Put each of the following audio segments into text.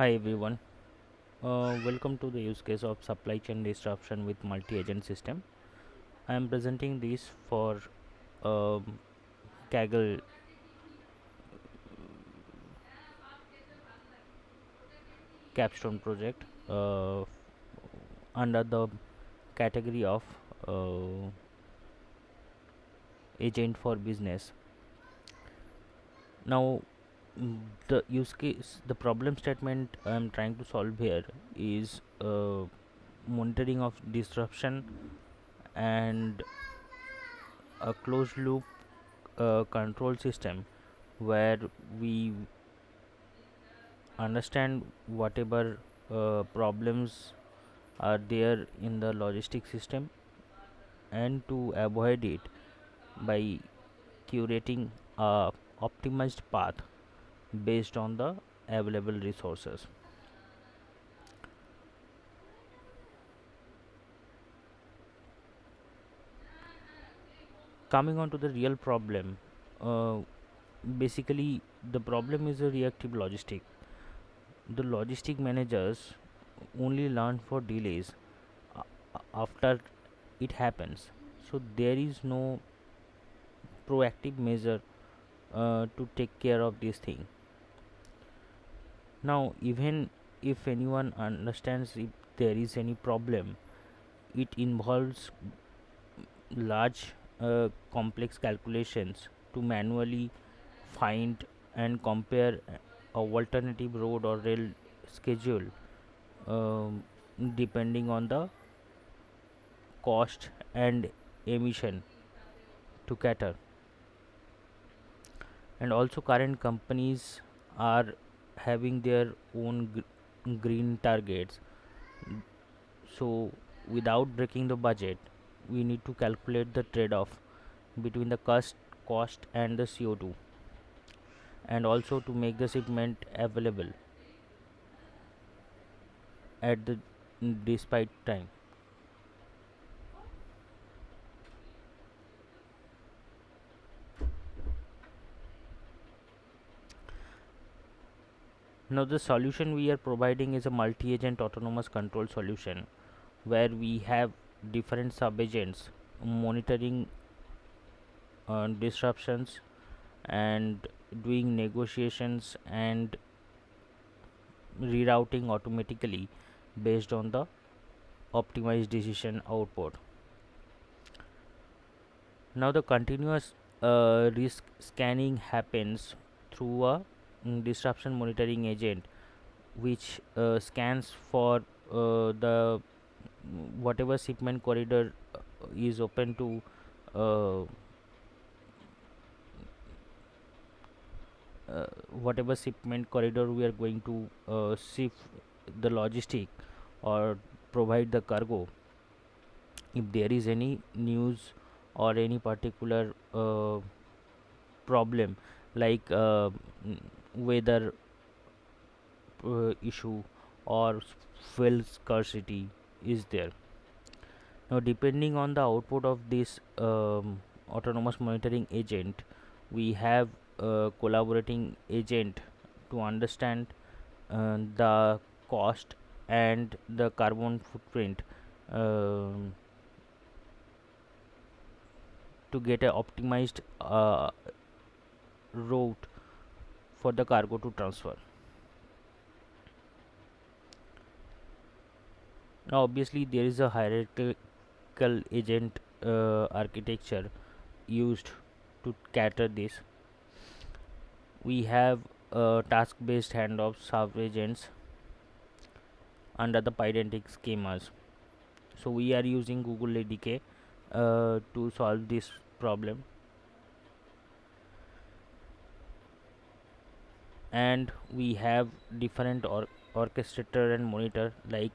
Hi everyone, welcome to the use case of supply chain disruption with multi-agent system. I am presenting this for um, Kaggle capstone project under the category of uh, agent for business. Now, the use case, the problem statement I am trying to solve here is monitoring of disruption and a closed loop control system where we understand whatever problems are there in the logistic system and to avoid it by curating a optimized path based on the available resources. Coming on to the real problem, uh, basically the problem is a reactive logistic. The logistic managers only learn for delays after it happens, so there is no proactive measure to take care of this thing. Now, even if anyone understands if there is any problem, it involves large complex calculations to manually find and compare a alternative road or rail schedule, um, depending on the cost and emission to cater. And also current companies are having their own green targets, so without breaking the budget we need to calculate the trade-off between the cost and the CO2, and also to make the shipment available at the despite time. Now the solution we are providing is a multi-agent autonomous control solution where we have different sub-agents monitoring disruptions and doing negotiations and rerouting automatically based on the optimized decision output. Now the continuous risk scanning happens through a disruption monitoring agent which scans for the whatever shipment corridor is open to uh, whatever shipment corridor we are going to ship the logistic or provide the cargo. If there is any news or any particular problem like weather issue or fuel scarcity is there. Now depending on the output of this autonomous monitoring agent, we have a collaborating agent to understand the cost and the carbon footprint, um, to get a optimized route for the cargo to transfer. Now obviously there is a hierarchical agent architecture used to cater this. We have task based handoffs sub agents under the Pydantic schemas. So we are using Google ADK to solve this problem, and we have different orchestrator and monitor like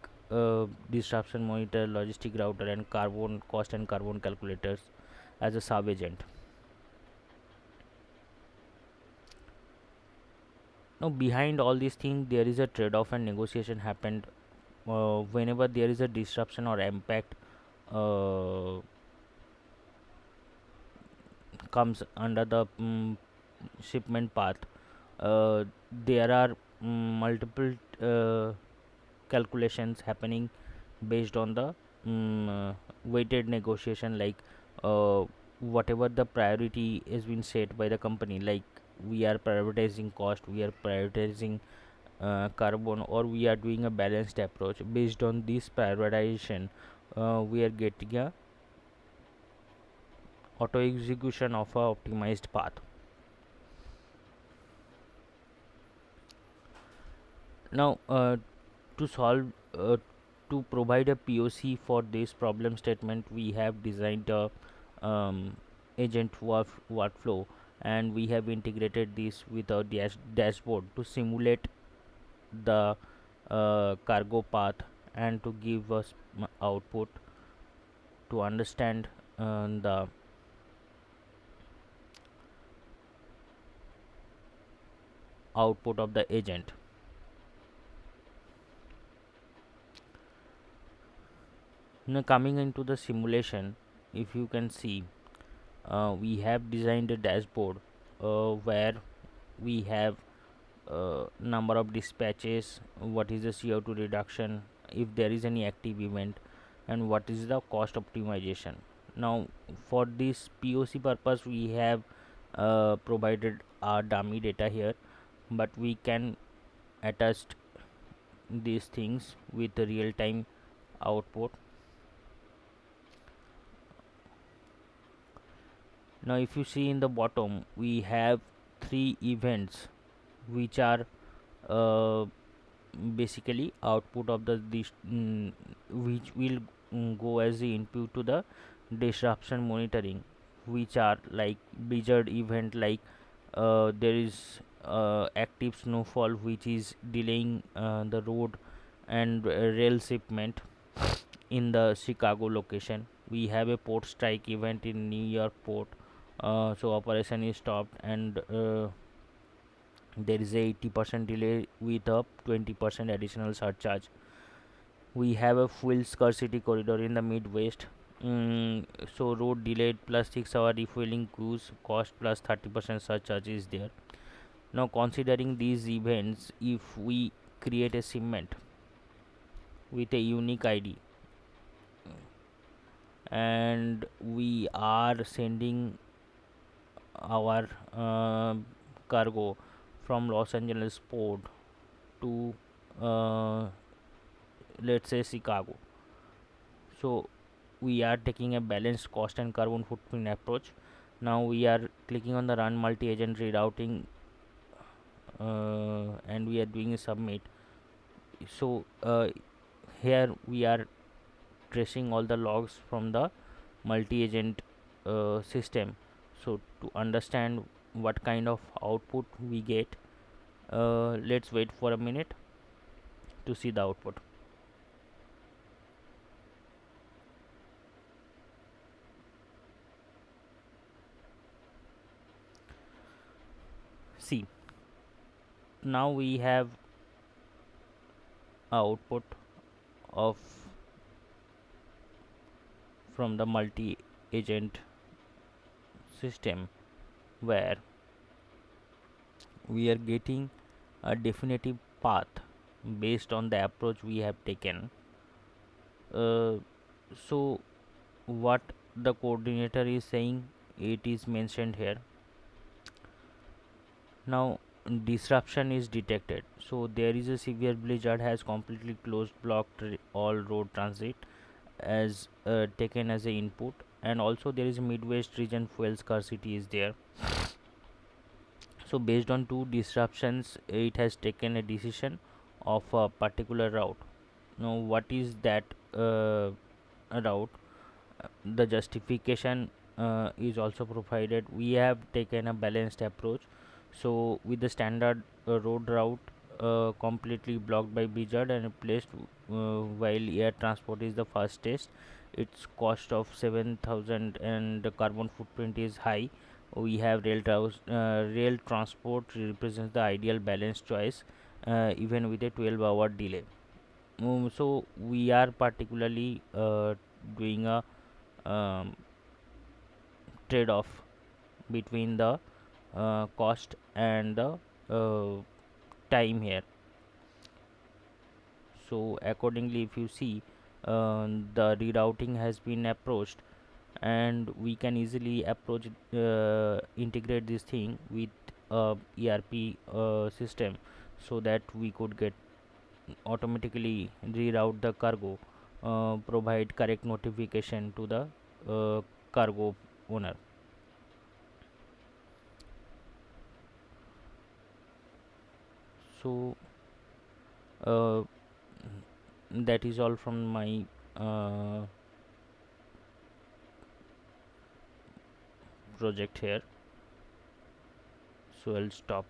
disruption monitor, logistic router, and carbon cost and carbon calculators as a sub agent. Now behind all these things there is a trade-off and negotiation happened whenever there is a disruption or impact uh, comes under the shipment path. There are multiple calculations happening based on the weighted negotiation, like whatever the priority has been set by the company, like we are prioritizing cost, we are prioritizing carbon, or we are doing a balanced approach. Based on this prioritization, we are getting a auto execution of a optimized path. Now to solve to provide a POC for this problem statement, we have designed a agent workflow, and we have integrated this with our dashboard to simulate the cargo path and to give us output to understand the output of the agent. Now coming into the simulation, if you can see, we have designed a dashboard where we have number of dispatches, what is the CO2 reduction, if there is any active event, and what is the cost optimization. Now for this POC purpose, we have provided our dummy data here, but we can attach these things with the real time output. Now if you see in the bottom, we have 3 events which are uh, basically output of this which will go as the input to the disruption monitoring, which are like blizzard event, like there is active snowfall which is delaying the road and rail shipment in the Chicago location. We have a port strike event in New York port, so operation is stopped, and there is a 80% delay with a 20% additional surcharge. We have a fuel scarcity corridor in the Midwest. So road delayed plus 6 hour refueling queues, cost plus 30% surcharge is there. Now considering these events, if we create a segment with a unique ID and we are sending our cargo from Los Angeles port to uh, let's say Chicago, so we are taking a balanced cost and carbon footprint approach. Now we are clicking on the run multi-agent rerouting, and we are doing a submit. So here we are tracing all the logs from the multi-agent system. So to understand what kind of output we get, let's wait for a minute to see the output. See, now we have output of from the multi-agent system, where we are getting a definitive path based on the approach we have taken. So what the coordinator is saying, it is mentioned here. Now disruption is detected, so there is a severe blizzard has completely closed blocked all road transit as taken as a input, and also there is a Midwest region fuel scarcity is there. So based on two disruptions, it has taken a decision of a particular route. Now what is that route? The justification is also provided. We have taken a balanced approach. So with the standard road route completely blocked by blizzard and replaced while air transport is the fastest, its cost of 7,000 and the carbon footprint is high. We have rail transport represents the ideal balanced choice, even with a 12-hour delay. So we are particularly doing a trade-off between the cost and the time here. So accordingly, if you see, the rerouting has been approached, and we can easily approach integrate this thing with ERP system, so that we could get automatically reroute the cargo, provide correct notification to the cargo owner. So uh, that is all from my project here. So I'll stop.